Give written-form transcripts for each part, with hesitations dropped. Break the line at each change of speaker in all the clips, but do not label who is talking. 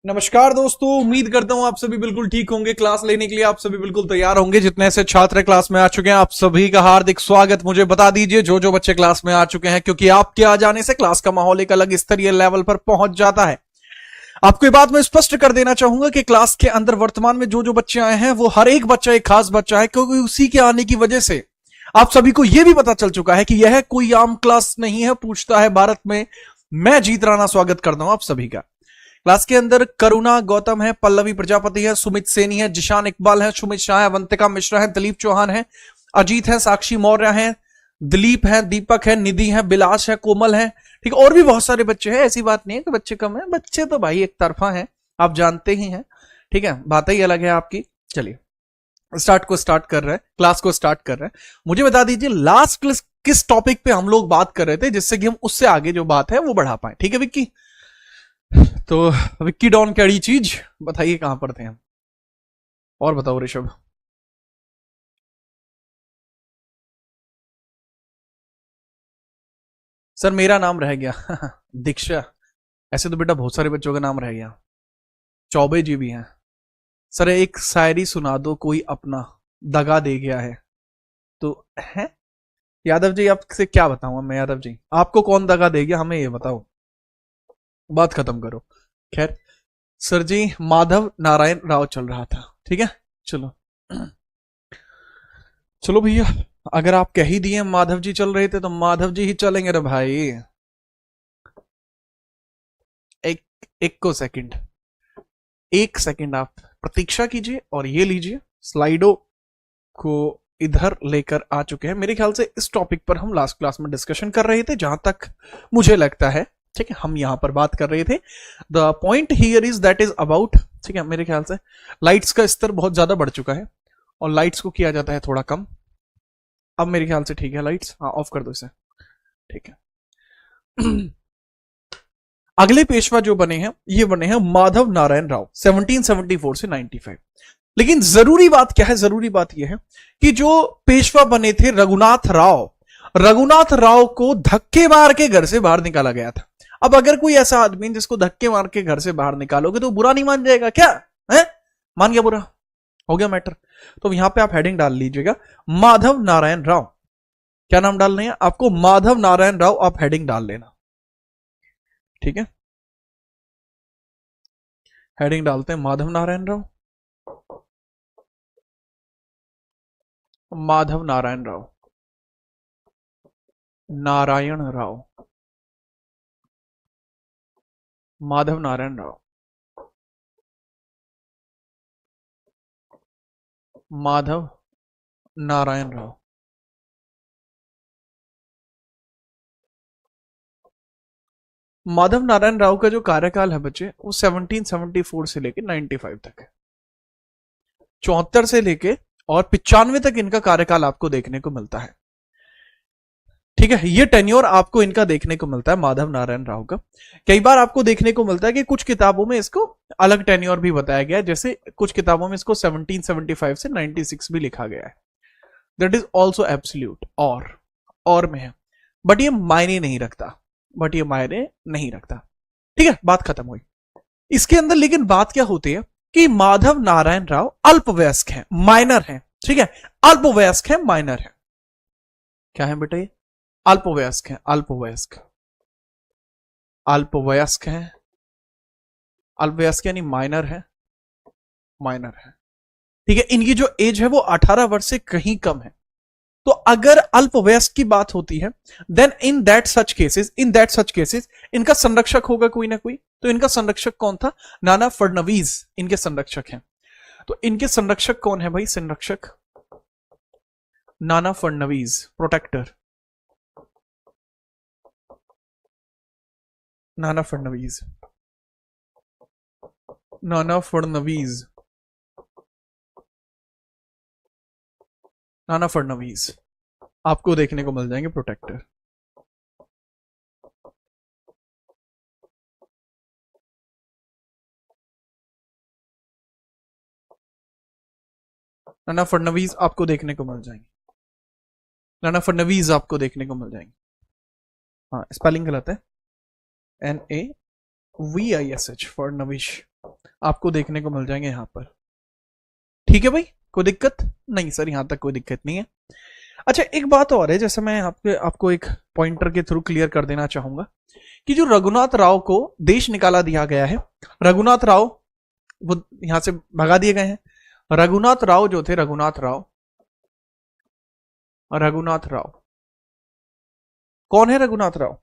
नमस्कार दोस्तों, उम्मीद करता हूं आप सभी बिल्कुल ठीक होंगे। क्लास लेने के लिए आप सभी बिल्कुल तैयार होंगे। जितने ऐसे छात्र क्लास में आ चुके हैं आप सभी का हार्दिक स्वागत। मुझे बता दीजिए जो जो बच्चे क्लास में आ चुके हैं, क्योंकि आपके आ जाने से क्लास का माहौल एक अलग स्तरीय लेवल पर पहुंच जाता है। आपको ये बात मैं स्पष्ट कर देना चाहूंगा कि क्लास के अंदर वर्तमान में जो जो बच्चे आए हैं वो हर एक बच्चा एक खास बच्चा है, क्योंकि उसी के आने की वजह से आप सभी को यह भी पता चल चुका है कि यह कोई आम क्लास नहीं है। पूछता है भारत में, मैं जीत राणा स्वागत करता हूं आप सभी का। क्लास के अंदर करुणा गौतम है, पल्लवी प्रजापति है, सुमित सेनी है, जिशान इकबाल है, सुमित शाह है, अवंतिका मिश्रा है, दिलीप चौहान है, अजीत है, साक्षी मौर्य है, दिलीप है, दीपक है, निधि है, बिलास है, कोमल है। ठीक, और भी बहुत सारे बच्चे हैं। ऐसी बात नहीं है कि बच्चे कम है, बच्चे तो भाई एक तरफा है, आप जानते ही हैं। ठीक है, बात ही अलग है आपकी। चलिए स्टार्ट कर रहे हैं, क्लास को स्टार्ट कर रहे हैं। मुझे बता दीजिए लास्ट किस टॉपिक पे हम लोग बात कर रहे थे, जिससे कि हम उससे आगे जो बात है वो बढ़ा पाए। ठीक है विक्की? तो विक्की डॉन कड़ी चीज बताइए, कहां पर थे हम? और बताओ ऋषभ। सर मेरा नाम रह गया दीक्षा। ऐसे तो बेटा बहुत सारे बच्चों का नाम रह गया। चौबे जी भी हैं। सर एक शायरी सुना दो कोई अपना दगा दे गया है। तो है यादव जी, आपसे क्या बताऊं मैं? यादव जी आपको कौन दगा दे गया, हमें ये बताओ, बात खत्म करो। खैर सर जी, माधव नारायण राव चल रहा था। ठीक है, चलो चलो भैया, अगर आप कह ही दिए माधव जी चल रहे थे तो माधव जी ही चलेंगे रे भाई। एक एक को सेकंड, एक सेकंड आप प्रतीक्षा कीजिए और ये लीजिए स्लाइडो को इधर लेकर आ चुके हैं। मेरे ख्याल से इस टॉपिक पर हम लास्ट क्लास में डिस्कशन कर रहे थे, जहां तक मुझे लगता है। ठीक है, हम यहां पर बात कर रहे थे। The point here is that is about, ठीक है, मेरे ख्याल से लाइट्स का स्तर बहुत ज्यादा बढ़ चुका है और लाइट्स को किया जाता है थोड़ा कम। अब मेरे ख्याल से ठीक है, लाइट्स हाँ ऑफ कर दो इसे। ठीक है अगले पेशवा जो बने हैं ये बने हैं माधव नारायण राव 1774 से 95। लेकिन जरूरी बात क्या है? जरूरी बात यह है कि जो पेशवा बने थे रघुनाथ राव, रघुनाथ राव को धक्के मार के घर से बाहर निकाला गया था। अब अगर कोई ऐसा आदमी जिसको धक्के मार के घर से बाहर निकालोगे तो बुरा नहीं मान जाएगा क्या? है मान गया, बुरा हो गया मैटर। तो यहां पे आप हेडिंग डाल लीजिएगा माधव नारायण राव। क्या नाम डालना है आपको? माधव नारायण राव आप हेडिंग डाल लेना। ठीक है, हेडिंग डालते हैं माधव नारायण राव। माधव नारायण राव, नारायण राव, माधव नारायण राव, माधव नारायण राव। माधव नारायण राव का जो कार्यकाल है बच्चे वो 1774 से लेके 95 तक है। 74 से लेके और 95 तक इनका कार्यकाल आपको देखने को मिलता है। ठीक है, ये टेन्योर आपको इनका देखने को मिलता है माधव नारायण राव का। कई बार आपको देखने को मिलता है कि कुछ किताबों में इसको अलग टेन्योर भी बताया गया है, जैसे कुछ किताबों में इसको 1775 से 96 भी लिखा गया है। दैट इज ऑल्सो एब्सोल्यूट और में है, बट ये मायने नहीं रखता, बट ये मायने नहीं रखता। ठीक है, बात खत्म हुई इसके अंदर। लेकिन बात क्या होती है कि माधव नारायण राव अल्पवयस्क हैं, माइनर हैं। ठीक है, अल्पवयस्क है, माइनर है। क्या है बेटा ये? अल्पवयस्क है, अल्पवयस्क, अल्पवयस्क है। अल्पवयस्क यानी माइनर है, माइनर है। ठीक है, इनकी जो एज है वो 18 वर्ष से कहीं कम है। तो अगर अल्पवयस्क की बात होती है then in that such cases इनका संरक्षक होगा कोई ना कोई। तो इनका संरक्षक कौन था? नाना फडणवीस इनके संरक्षक हैं। तो इनके संरक्षक कौन है भाई? संरक्षक नाना फडणवीस, प्रोटेक्टर नाना फडणवीस, नाना फडणवीस, नाना फडणवीस आपको देखने को मिल जाएंगे प्रोटेक्टर। नाना फडणवीस आपको देखने को मिल जाएंगे, नाना फडणवीस आपको देखने को मिल जाएंगे। हाँ स्पेलिंग गलत है, NAVISH फडणवीस। आपको देखने को मिल जाएंगे यहां पर। ठीक है भाई, कोई दिक्कत नहीं सर, यहां तक कोई दिक्कत नहीं है। अच्छा एक बात और है, जैसे मैं आपको एक पॉइंटर के थ्रू क्लियर कर देना चाहूंगा कि जो रघुनाथ राव को देश निकाला दिया गया है, रघुनाथ राव वो यहां से भगा दिए गए हैं। रघुनाथ राव जो थे, रघुनाथ राव कौन है? रघुनाथ राव,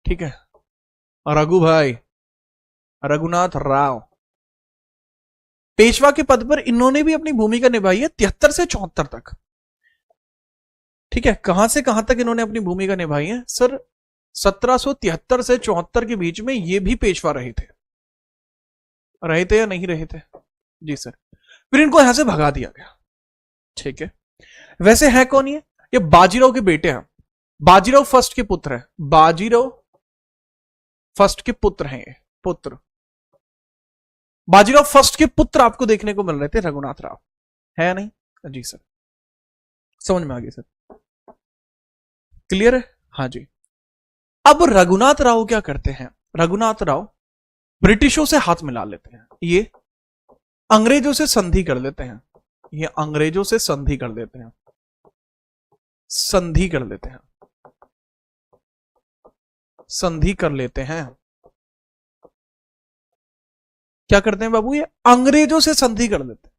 ठीक है, रघु भाई, रघुनाथ राव पेशवा के पद पर इन्होंने भी अपनी भूमिका निभाई है 73 से 74 तक। ठीक है, कहां से कहां तक इन्होंने अपनी भूमिका निभाई है सर? 1773 से 74 के बीच में ये भी पेशवा रहे थे या नहीं रहे थे? जी सर। फिर इनको यहां से भगा दिया गया। ठीक है, वैसे है कौन ये बाजीराव के बेटे हैं, बाजीराव फर्स्ट के पुत्र हैं, बाजीराव फर्स्ट के पुत्र हैं ये, पुत्र बाजीराव फर्स्ट के पुत्र आपको देखने को मिल रहे थे, रघुनाथ राव है या नहीं? जी सर, समझ में आ गया सर, क्लियर है? हाँ जी। अब रघुनाथ राव क्या करते हैं? रघुनाथ राव ब्रिटिशों से हाथ मिला लेते हैं, ये अंग्रेजों से संधि कर लेते हैं, ये अंग्रेजों से संधि कर लेते हैं, संधि कर लेते हैं, संधि कर लेते हैं। क्या करते हैं बाबू? ये अंग्रेजों से संधि कर लेते हैं।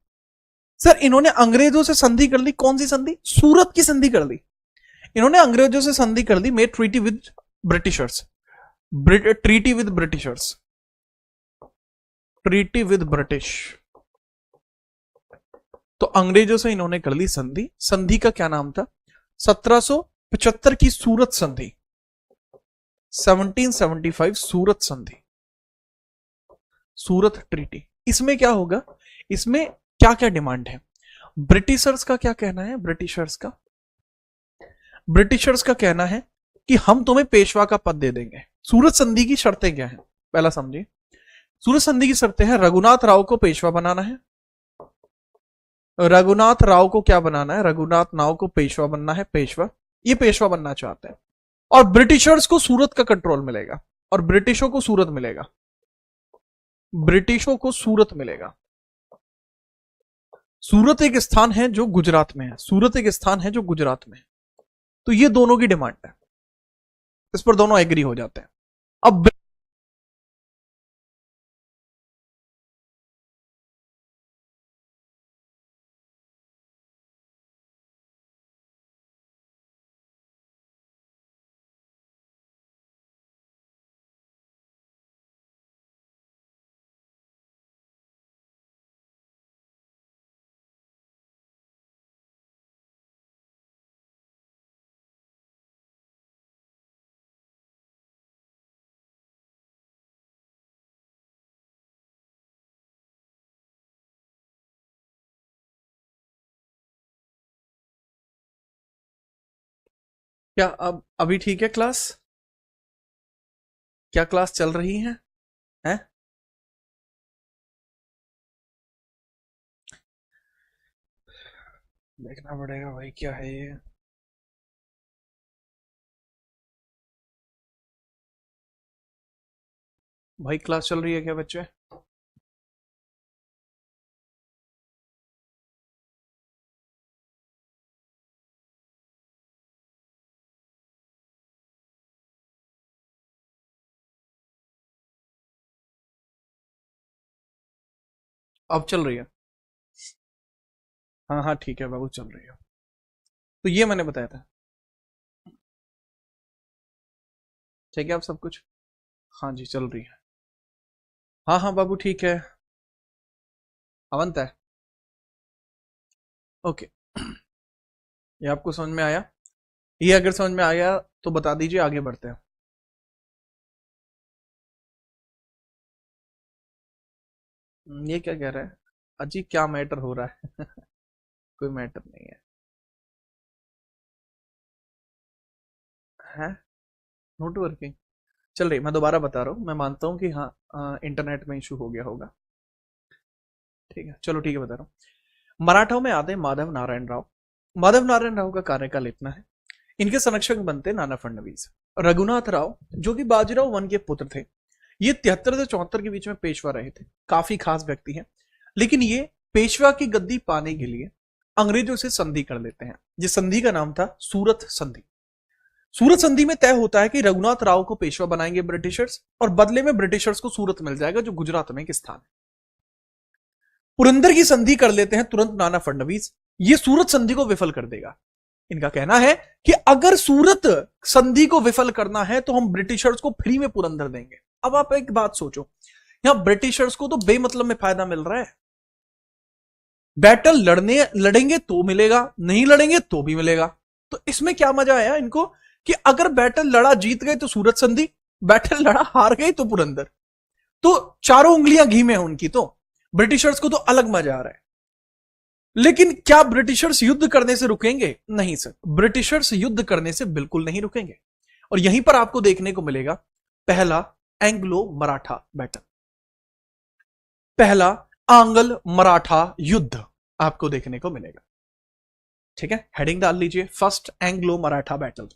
सर इन्होंने अंग्रेजों से संधि कर ली, कौन सी संधि? सूरत की संधि कर ली इन्होंने, अंग्रेजों से संधि कर ली, made treaty with Britishers, treaty with Britishers, treaty with British. तो अंग्रेजों से इन्होंने कर ली संधि, संधि का क्या नाम था? 1775 की सूरत संधि, 1775 सूरत संधि, सूरत ट्रीटी। इसमें क्या होगा? इसमें क्या क्या डिमांड है? ब्रिटिशर्स का क्या कहना है? ब्रिटिशर्स का कहना है कि हम तुम्हें पेशवा का पद दे देंगे। सूरत संधि की शर्तें क्या है? पहला समझिए, सूरत संधि की शर्तें हैं, रघुनाथ राव को पेशवा बनाना है, रघुनाथ राव को क्या बनाना है? रघुनाथ राव को पेशवा बनना है, पेशवा, ये पेशवा बनना चाहते हैं, और ब्रिटिशर्स को सूरत का कंट्रोल मिलेगा, और ब्रिटिशों को सूरत मिलेगा, ब्रिटिशों को सूरत मिलेगा। सूरत एक स्थान है जो गुजरात में है, सूरत एक स्थान है जो गुजरात में है। तो ये दोनों की डिमांड है, इस पर दोनों एग्री हो जाते हैं। अब क्या अब अभी ठीक है क्लास? क्या क्लास चल रही है? हैं? देखना पड़ेगा भाई क्या है ये। भाई क्लास चल रही है क्या बच्चे? अब चल रही है? हाँ हाँ ठीक है बाबू, चल रही है। तो ये मैंने बताया था, ठीक है आप सब कुछ? हाँ जी चल रही है। हाँ हाँ बाबू ठीक है, अवंत है, ओके। ये आपको समझ में आया? ये अगर समझ में आया तो बता दीजिए, आगे बढ़ते हैं। ये क्या कह रहा है? अजी क्या मैटर हो रहा है? कोई मैटर नहीं है नोट वर्किंग चल रही। मैं दोबारा बता रहा हूँ, मैं मानता हूँ कि हाँ इंटरनेट में इशू हो गया होगा, ठीक है चलो ठीक है बता रहा हूँ। मराठाओं में आते माधव नारायण राव। माधव नारायण राव का कार्यकाल इतना है, इनके संरक्षक बनते नाना फडणवीस। रघुनाथ राव जो कि बाजीराव वन के पुत्र थे, ये 73 से 74 के बीच में पेशवा रहे थे, काफी खास व्यक्ति हैं। लेकिन ये पेशवा की गद्दी पाने के लिए अंग्रेजों से संधि कर लेते हैं, जिस संधि का नाम था सूरत संधि। सूरत संधि में तय होता है कि रघुनाथ राव को पेशवा बनाएंगे ब्रिटिशर्स, और बदले में ब्रिटिशर्स को सूरत मिल जाएगा, जो गुजरात में एक स्थान है। पुरंदर की संधि कर लेते हैं तुरंत नाना फडणवीस, ये सूरत संधि को विफल कर देगा। इनका कहना है कि अगर सूरत संधि को विफल करना है तो हम ब्रिटिशर्स को फ्री में पुरंदर देंगे। अब आप एक बात सोचो, यहां ब्रिटिशर्स को तो बेमतलब में फायदा मिल रहा है, बैटल लड़ेंगे तो मिलेगा, नहीं लड़ेंगे तो भी मिलेगा। तो इसमें क्या मजा आया इनको कि अगर बैटल लड़ा जीत गए तो सूरत संधि, बैटल लड़ा हार गए तो पुरंदर। तो चारों उंगलियां घी में है उनकी। तो ब्रिटिशर्स को तो अलग मजा आ रहा है। लेकिन क्या ब्रिटिशर्स युद्ध करने से रुकेंगे? नहीं सर, ब्रिटिशर्स युद्ध करने से बिल्कुल नहीं रुकेंगे। और यहीं पर आपको देखने को मिलेगा पहला एंग्लो मराठा बैटल, पहला आंग्ल मराठा युद्ध आपको देखने को मिलेगा। ठीक है, हेडिंग डाल लीजिए, first Anglo Maratha battle.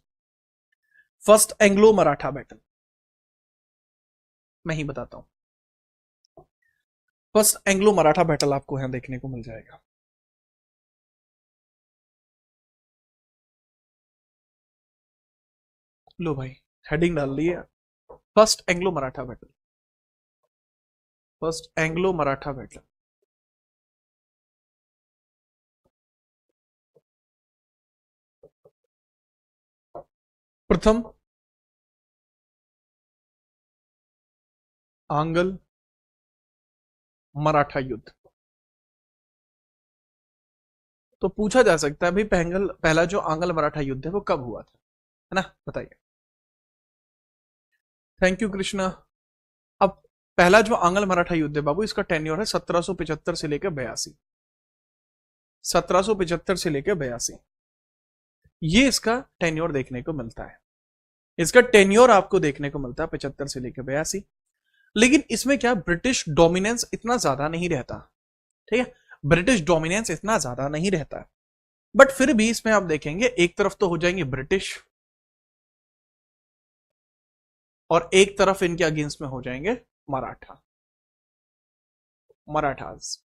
First Anglo Maratha battle मैं ही बताता हूं। फर्स्ट एंग्लो मराठा बैटल आपको यहां देखने को मिल जाएगा। लो भाई, हेडिंग डाल लिए, first Anglo Maratha battle. First Anglo Maratha battle. प्रथम आंग्ल मराठा युद्ध। तो पूछा जा सकता है भाई पहला जो आंग्ल मराठा युद्ध है वो कब हुआ था, है ना, बताइए। Thank you Krishna. अब पहला जो आंग्ल मराठा युद्ध है बाबू, इसका टेन्योर है 1775 से लेकर 82। 1775 से लेकर 82 ये इसका टेन्योर देखने को मिलता है। इसका टेन्योर आपको देखने को मिलता है 75 से लेकर 82। लेकिन इसमें क्या, ब्रिटिश डोमिनेंस इतना ज्यादा नहीं रहता। ठीक है, ब्रिटिश डोमिनेंस इतना ज्यादा नहीं रहता। बट फिर भी इसमें आप देखेंगे एक तरफ तो हो जाएंगे ब्रिटिश और एक तरफ इनके अगेंस्ट में हो जाएंगे मराठा, मराठास।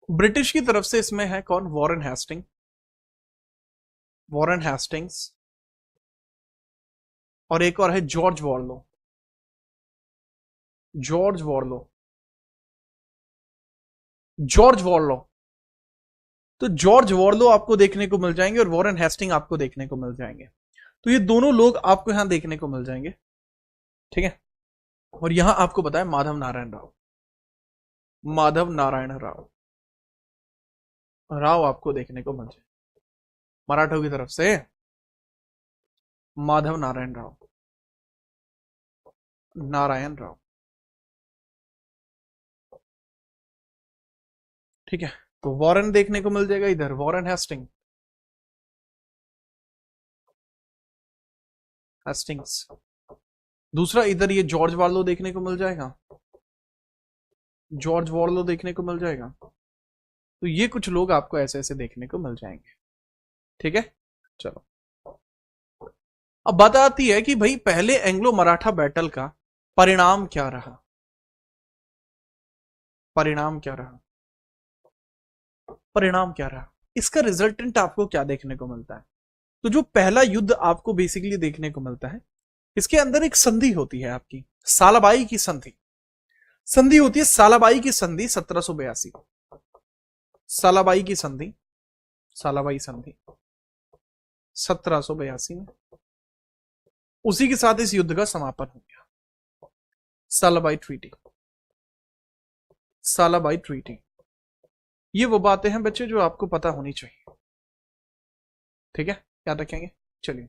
ब्रिटिश की तरफ से इसमें है कौन, वॉरेन हेस्टिंग, वॉरेन हेस्टिंग्स, और एक और है जॉर्ज वॉरलो, जॉर्ज वॉरलो, जॉर्ज वॉरलो। तो जॉर्ज वॉरलो आपको देखने को मिल जाएंगे और वॉरेन हेस्टिंग आपको देखने को मिल जाएंगे। तो ये दोनों लोग आपको यहां देखने को मिल जाएंगे। ठीक है, और यहां आपको बताया माधव नारायण राव, माधव नारायण राव, राव आपको देखने को मिल जाए मराठों की तरफ से, माधव नारायण राव, नारायण राव। ठीक है, तो वॉरेन देखने को मिल जाएगा इधर, वॉरेन हेस्टिंग, हेस्टिंग्स। दूसरा इधर ये जॉर्ज वॉरलो देखने को मिल जाएगा, जॉर्ज वॉरलो देखने को मिल जाएगा। तो ये कुछ लोग आपको ऐसे ऐसे देखने को मिल जाएंगे। ठीक है, चलो अब बात आती है कि भाई पहले एंग्लो मराठा बैटल का परिणाम क्या रहा, परिणाम क्या रहा, परिणाम क्या रहा, इसका रिजल्टेंट आपको क्या देखने को मिलता है। तो जो पहला युद्ध आपको बेसिकली देखने को मिलता है, इसके अंदर एक संधि होती है आपकी, सालाबाई की संधि, संधि होती है सालाबाई की संधि 1782, सालाबाई की संधि, सालाबाई संधि 1782 में। उसी के साथ इस युद्ध का समापन हो गया, सालाबाई ट्रीटी, सालाबाई ट्रीटी। ये वो बातें हैं बच्चे जो आपको पता होनी चाहिए। ठीक है, याद रखेंगे। चलिए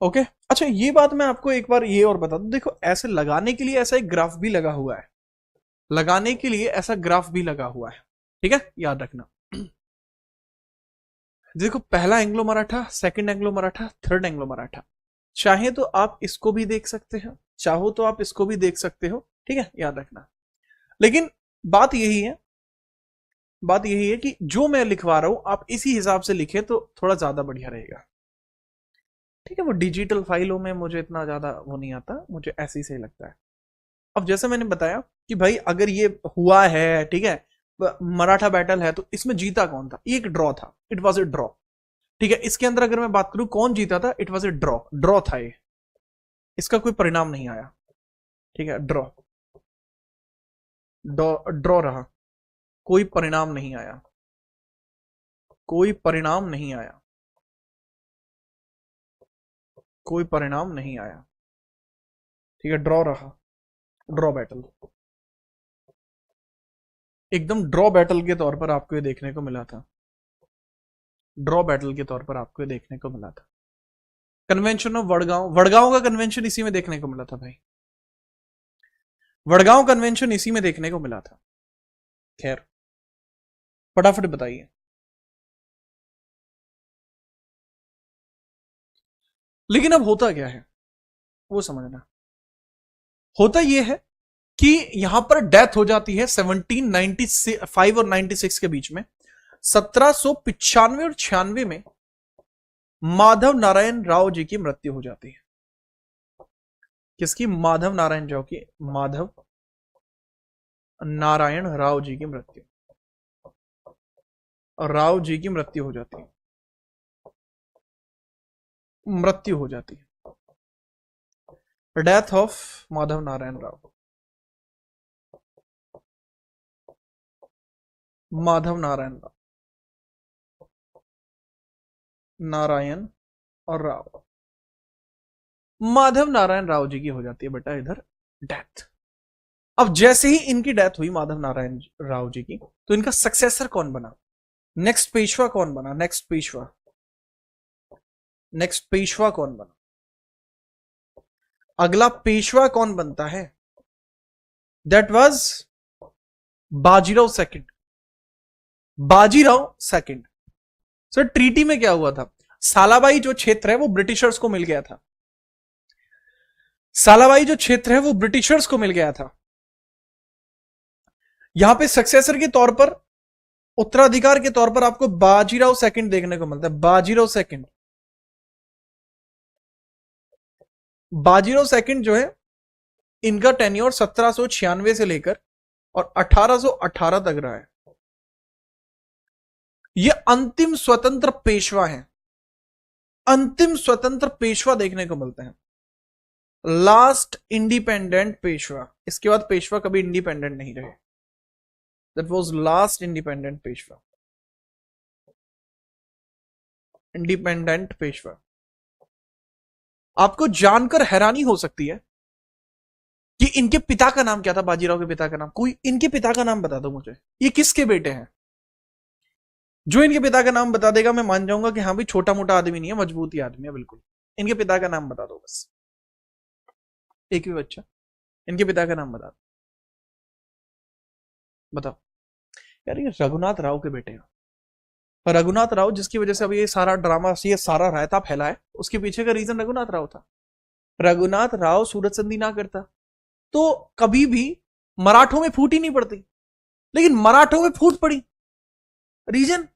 ओके। अच्छा ये बात मैं आपको एक बार ये और बता दूं, देखो ऐसे लगाने के लिए ऐसा एक ग्राफ भी लगा हुआ है, लगाने के लिए ऐसा ग्राफ भी लगा हुआ है। ठीक है, याद रखना। देखो पहला Anglo Maratha, second Anglo Maratha, third Anglo Maratha, चाहे तो आप इसको भी देख सकते हो, चाहो तो आप इसको भी देख सकते हो। ठीक है, याद रखना। लेकिन बात यही है, बात यही है कि जो मैं लिखवा रहा हूं आप इसी हिसाब से लिखें तो थोड़ा ज्यादा बढ़िया रहेगा। ठीक है, वो डिजिटल फाइलों में मुझे इतना ज्यादा वो नहीं आता, मुझे ऐसे ही सही लगता है। अब जैसे मैंने बताया कि भाई अगर ये हुआ है, ठीक है, मराठा बैटल है, तो इसमें जीता कौन था? ये एक ड्रॉ था, इट वॉज ए ड्रॉ। ठीक है, इसके अंदर अगर मैं बात करूं कौन जीता था, it was A draw, draw था ये, इसका कोई परिणाम नहीं आया। ठीक है, ड्रॉ, ड्रॉ रहा, कोई परिणाम नहीं आया, कोई परिणाम नहीं आया, कोई परिणाम नहीं आया। ठीक है, ड्रॉ रहा, ड्रॉ बैटल, एकदम ड्रॉ बैटल के तौर पर आपको ये देखने को मिला था, ड्रॉ बैटल के तौर पर आपको ये देखने को मिला था। कन्वेंशन ऑफ वडगांव, वडगांव का कन्वेंशन इसी में देखने को मिला था भाई, वडगांव कन्वेंशन इसी में देखने को मिला था। खैर, फटाफट बताइए। लेकिन अब होता क्या है वो समझना। होता यह है कि यहां पर डेथ हो जाती है 1795 और 96 के बीच में। 1795 और 96 में माधव नारायण राव जी की मृत्यु हो जाती है। किसकी? माधव नारायण राव की, माधव नारायण राव जी की मृत्यु, और राव जी की मृत्यु हो जाती है, मृत्यु हो जाती है, डेथ ऑफ माधव नारायण राव, माधव नारायण राव, नारायण और राव, माधव नारायण राव जी की हो जाती है बेटा इधर डेथ। अब जैसे ही इनकी डेथ हुई माधव नारायण राव जी की, तो इनका सक्सेसर कौन बना? नेक्स्ट पेशवा कौन बना? नेक्स्ट पेशवा, नेक्स्ट पेशवा कौन बना? अगला पेशवा कौन बनता है? That was Bajirao second, Bajirao second. Sir treaty में क्या हुआ था? सालाबाई जो क्षेत्र है वो ब्रिटिशर्स को मिल गया था, सालाबाई जो क्षेत्र है वो ब्रिटिशर्स को मिल गया था। यहां पे सक्सेसर के तौर पर, उत्तराधिकार के तौर पर आपको बाजीराव सेकंड देखने को मिलता है, बाजीराव सेकंड। बाजीराव सेकंड जो है, इनका टेन्योर 1796 से लेकर और 1818 तक रहा है। ये अंतिम स्वतंत्र पेशवा है, अंतिम स्वतंत्र पेशवा देखने को मिलते हैं, लास्ट इंडिपेंडेंट पेशवा। इसके बाद पेशवा कभी इंडिपेंडेंट नहीं रहे, that was last independent Peshwa, independent Peshwa. आपको जानकर हैरानी हो सकती है कि इनके पिता का नाम क्या था, बाजीराव के पिता का नाम, कोई इनके पिता का नाम बता दो मुझे, ये किसके बेटे हैं? जो इनके पिता का नाम बता देगा मैं मान जाऊंगा कि हाँ भाई छोटा मोटा आदमी नहीं है, मजबूत ही आदमी है बिल्कुल। इनके पिता का नाम बता दो बस, एक भी बच्चा, इनके पिता का नाम बता दो, बताओ। यार ये रघुनाथ राव के बेटे हैं, रघुनाथ राव जिसकी वजह से अभी ये सारा ड्रामा, ये सारा रायता फैला है, उसके पीछे का रीजन रघुनाथ राव था। रघुनाथ राव सूरत संधि ना करता तो कभी भी मराठों में फूट ही नहीं पड़ती, लेकिन मराठों में फूट पड़ी। रीजन,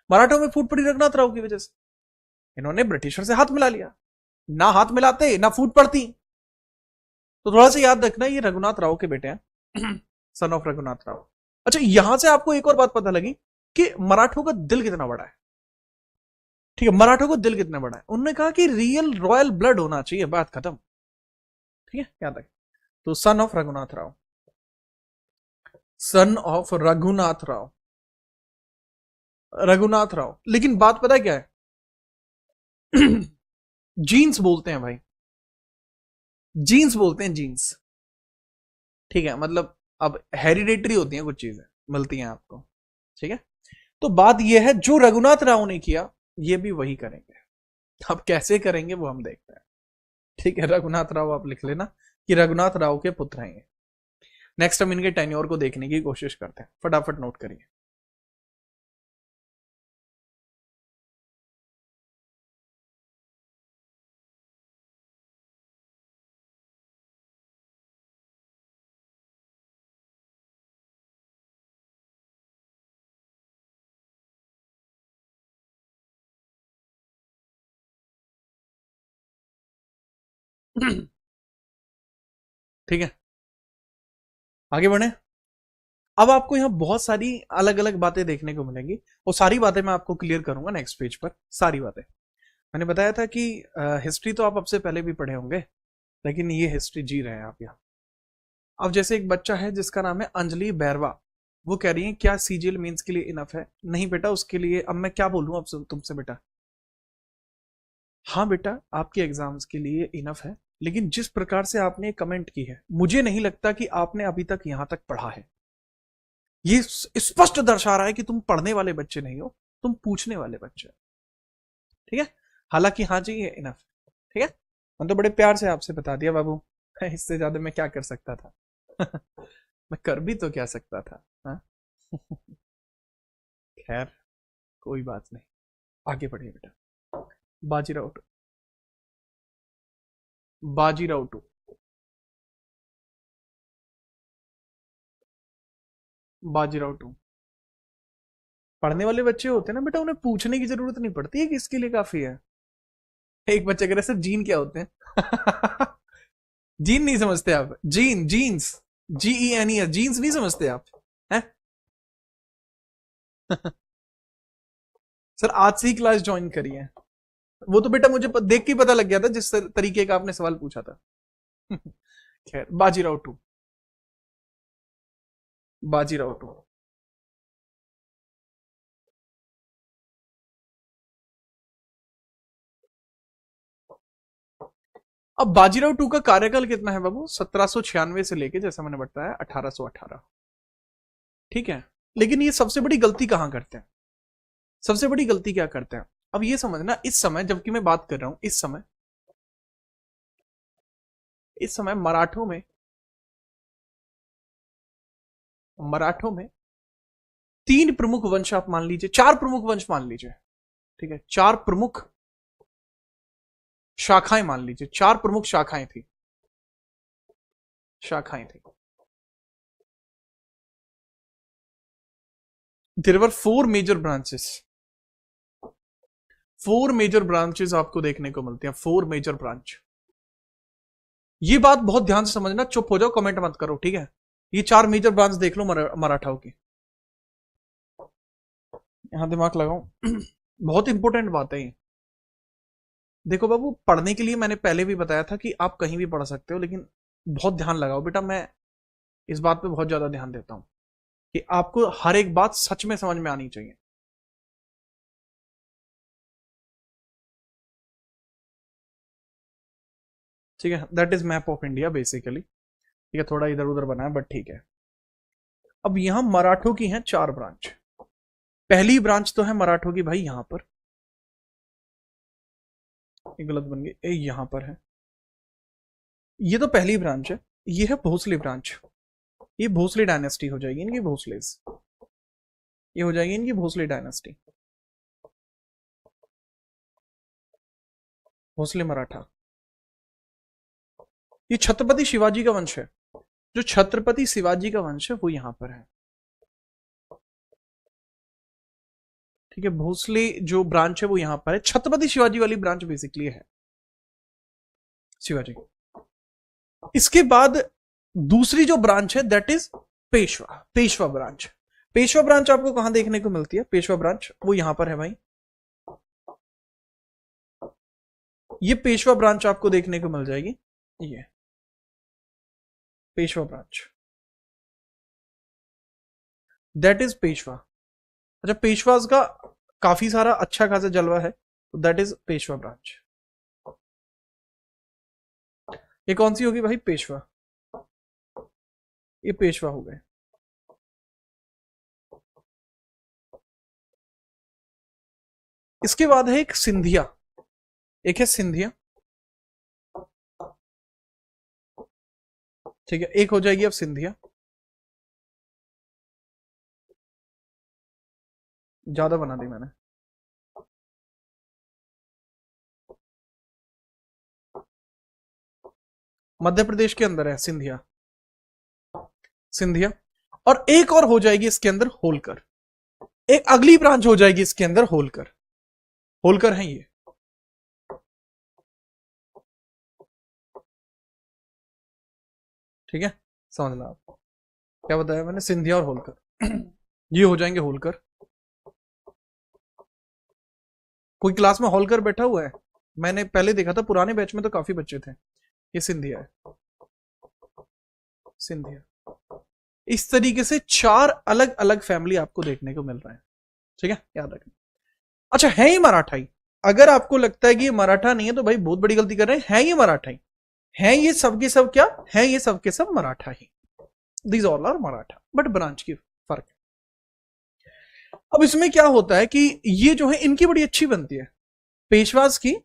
मराठों में फूट पड़ी रघुनाथ राव की वजह से। इन्होंने ब्रिटिशर से हाथ मिला लिया, ना हाथ मिलाते ना फूट पड़ती। तो थोड़ा सा याद रखना ये रघुनाथ राव के बेटे हैं, सन ऑफ रघुनाथ राव। अच्छा, यहां से आपको एक और बात पता लगी कि मराठों का दिल कितना बड़ा है। ठीक है, मराठों का दिल कितना बड़ा है, उन्होंने कहा कि रियल रॉयल ब्लड होना चाहिए, बात खत्म। ठीक है, याद रखें। तो son of Raghunath Rao, son of Raghunath Rao, Raghunath Rao. लेकिन बात पता क्या है, जीन्स बोलते हैं भाई, जीन्स बोलते हैं, जीन्स। ठीक है, मतलब अब हेरिडेटरी होती हैं कुछ चीजें, मिलती हैं आपको। ठीक है, तो बात यह है जो रघुनाथ राव ने किया ये भी वही करेंगे। अब कैसे करेंगे वो हम देखते हैं। ठीक है, रघुनाथ राव आप लिख लेना कि रघुनाथ राव के पुत्र हैं ये। नेक्स्ट हम इनके टेन्योर को देखने की कोशिश करते हैं, फटाफट नोट करिए। ठीक है, आगे बढ़े। अब आपको यहाँ बहुत सारी अलग अलग बातें देखने को मिलेंगी, वो सारी बातें मैं आपको क्लियर करूंगा नेक्स्ट पेज पर। सारी बातें मैंने बताया था कि हिस्ट्री तो आप अब से पहले भी पढ़े होंगे, लेकिन ये हिस्ट्री जी रहे हैं आप यहाँ। अब जैसे एक बच्चा है जिसका नाम है अंजलि बैरवा, वो कह रही है क्या सीजीएल मेंस के लिए इनफ है? नहीं बेटा, उसके लिए अब मैं क्या बोलूं अब तुमसे बेटा। हाँ बेटा, आपके एग्जाम्स के लिए इनफ है, लेकिन जिस प्रकार से आपने कमेंट की है, मुझे नहीं लगता कि आपने अभी तक यहां तक पढ़ा है। ये स्पष्ट दर्शा रहा है कि तुम पढ़ने वाले बच्चे नहीं हो, तुम पूछने वाले बच्चे हो। ठीक है, हालांकि हाँ जी ये इनफ। ठीक है, मैं तो बड़े प्यार से आपसे बता दिया बाबू, इससे ज्यादा मैं क्या कर सकता था? मैं कर भी तो क्या सकता था, हाँ? खैर कोई बात नहीं, आगे बढ़िए बेटा। Bajirao two, Bajirao two, Bajirao two. पढ़ने वाले बच्चे होते हैं ना बेटा, उन्हें पूछने की जरूरत नहीं पड़ती है कि इसके लिए काफी है। एक बच्चे कह रहे सर जीन क्या होते हैं? जीन नहीं समझते आप? जीन, जीन्स, GENE, जीन्स नहीं समझते आप हैं? सर आज से ही क्लास ज्वाइन करी है। वो तो बेटा मुझे देख के ही पता लग गया था जिस तरीके का आपने सवाल पूछा था। खैर, बाजीराव टू, बाजीराव टू। अब बाजीराव टू का कार्यकाल कितना है बाबू? 1796 से लेके, जैसा मैंने बताया, 1818। ठीक है, लेकिन ये सबसे बड़ी गलती कहां करते हैं? सबसे बड़ी गलती क्या करते हैं? अब ये समझना, इस समय जबकि मैं बात कर रहा हूं, इस समय मराठों में तीन प्रमुख वंश आप मान लीजिए, चार प्रमुख वंश मान लीजिए। ठीक है, चार प्रमुख शाखाएं मान लीजिए, चार प्रमुख शाखाएं थी। There were four major branches आपको देखने को मिलते हैं, फोर मेजर ब्रांच। ये बात बहुत ध्यान से समझना, चुप हो जाओ, कमेंट मत करो, ठीक है? ये चार मेजर ब्रांच देख लो मराठाओं की, यहां दिमाग लगाओ। बहुत इंपॉर्टेंट बात है ये। देखो बाबू, पढ़ने के लिए मैंने पहले भी बताया था कि आप कहीं भी पढ़ सकते हो, लेकिन बहुत ध्यान लगाओ बेटा। मैं इस बात पे बहुत ज्यादा ध्यान देता हूं कि आपको हर एक बात सच में समझ में आनी चाहिए। ठीक है, that is map of India basically. ठीक है, थोड़ा इधर उधर बना है बट ठीक है। अब यहां मराठों की हैं चार ब्रांच। पहली ब्रांच तो है मराठों की भाई यहां पर, ये गलत बन गई, ये यहां पर है। ये तो पहली ब्रांच है। ये है भोसले ब्रांच, ये भोसले डायनेस्टी हो जाएगी इनकी, भोसलेस, ये हो जाएगी इनकी भोसले डायनेस्टी, भोसले मराठा। ये छत्रपति शिवाजी का वंश है, जो छत्रपति शिवाजी का वंश है वो यहां पर है। ठीक है, भोसले जो ब्रांच है वो यहां पर है, छत्रपति शिवाजी वाली ब्रांच बेसिकली है शिवाजी। इसके बाद दूसरी जो ब्रांच है that is Peshwa branch. Peshwa branch आपको कहां देखने को मिलती है? पेशवा ब्रांच वो यहां पर है भाई, ये पेशवा ब्रांच आपको देखने को मिल जाएगी, ये Peshwa branch, that is Peshwa. अच्छा, पेशवाज का काफी सारा अच्छा खासा जलवा है, तो दैट इज पेशवा ब्रांच। ये कौन सी होगी भाई? पेशवा, ये पेशवा हो गए। इसके बाद है एक सिंधिया, एक है सिंधिया। ठीक है, एक हो जाएगी अब सिंधिया, ज्यादा बना दी मैंने। मध्य प्रदेश के अंदर है सिंधिया, सिंधिया। और एक और हो जाएगी इसके अंदर होलकर, एक अगली ब्रांच हो जाएगी इसके अंदर होलकर, होलकर है ये। ठीक है, समझना आप क्या बताया मैंने, सिंधिया और होलकर ये हो जाएंगे होलकर। कोई क्लास में होलकर बैठा हुआ है? मैंने पहले देखा था, पुराने बैच में तो काफी बच्चे थे। ये सिंधिया है, सिंधिया। इस तरीके से 4 अलग अलग फैमिली आपको देखने को मिल रहा है, ठीक है, याद रखना। अच्छा, है ये मराठाई? अगर आपको लगता है कि ये मराठा नहीं है तो भाई बहुत बड़ी गलती कर रहे हैं। है ये मराठाई? है ये सबके सब क्या है? ये सबके सब मराठा ही। These all are Maratha, but branch की फर्क है। अब इसमें क्या होता है कि ये जो है इनकी बड़ी अच्छी बनती है पेशवाज की।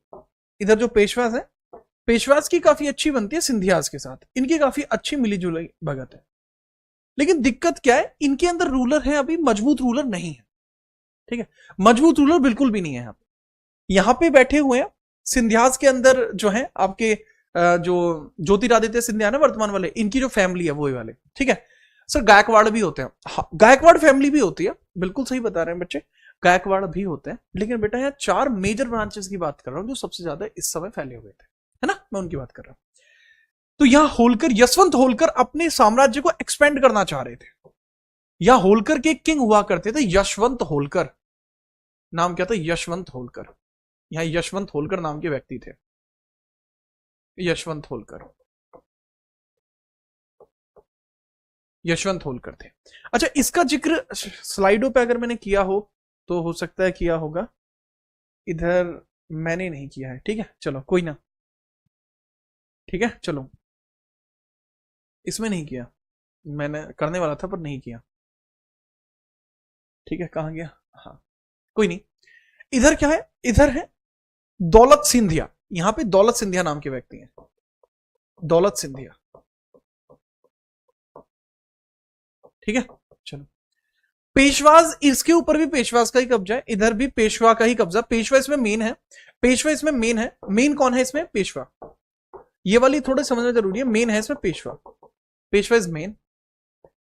इधर जो पेशवाज है, पेशवाज की काफी अच्छी बनती है सिंधियाज के साथ, इनकी काफी अच्छी मिली जुली भगत है। लेकिन दिक्कत क्या है, इनके अंदर रूलर है अभी, मजबूत रूलर नहीं है, ठीक है, मजबूत रूलर बिल्कुल भी नहीं है। यहां पे बैठे हुए हैं सिंधियाज के अंदर जो है आपके जो ज्योतिरादित्य सिंधिया ना वर्तमान वाले, इनकी जो फैमिली है वो वाले, ठीक है। सर गायकवाड़ भी होते हैं, हाँ, गायकवाड़ फैमिली भी होती है, बिल्कुल सही बता रहे हैं बच्चे, गायकवाड़ भी होते हैं। लेकिन बेटा यहाँ 4 मेजर ब्रांचेस की बात कर रहा हूं जो सबसे ज्यादा इस समय फैले हुए थे, है ना, मैं उनकी बात कर रहा हूं। तो यहां होलकर, यशवंत होलकर अपने साम्राज्य को एक्सपेंड करना चाह रहे थे। यहां होलकर के किंग हुआ करते थे यशवंत होलकर, नाम क्या था? यशवंत होलकर। यहां यशवंत होलकर नाम के व्यक्ति थे, यशवंत होलकर, यशवंत होलकर थे। अच्छा, इसका जिक्र स्लाइडों पे अगर मैंने किया हो तो हो सकता है किया होगा, इधर मैंने नहीं किया है, ठीक है, चलो कोई ना, ठीक है, चलो इसमें नहीं किया, मैंने करने वाला था पर नहीं किया, ठीक है, कहां गया? हाँ, कोई नहीं। इधर क्या है? इधर है दौलत सिंधिया। यहां पे दौलत सिंधिया नाम के व्यक्ति हैं, दौलत सिंधिया, ठीक है, चलो। पेशवाज, इसके ऊपर भी पेशवाज का ही कब्जा है, इधर भी पेशवा का ही कब्जा। पेशवा इसमें मेन है, पेशवा इसमें मेन है। मेन कौन है इसमें? पेशवा। ये वाली थोड़े समझना जरूरी है, मेन है इसमें पेशवा, पेशवा इज मेन।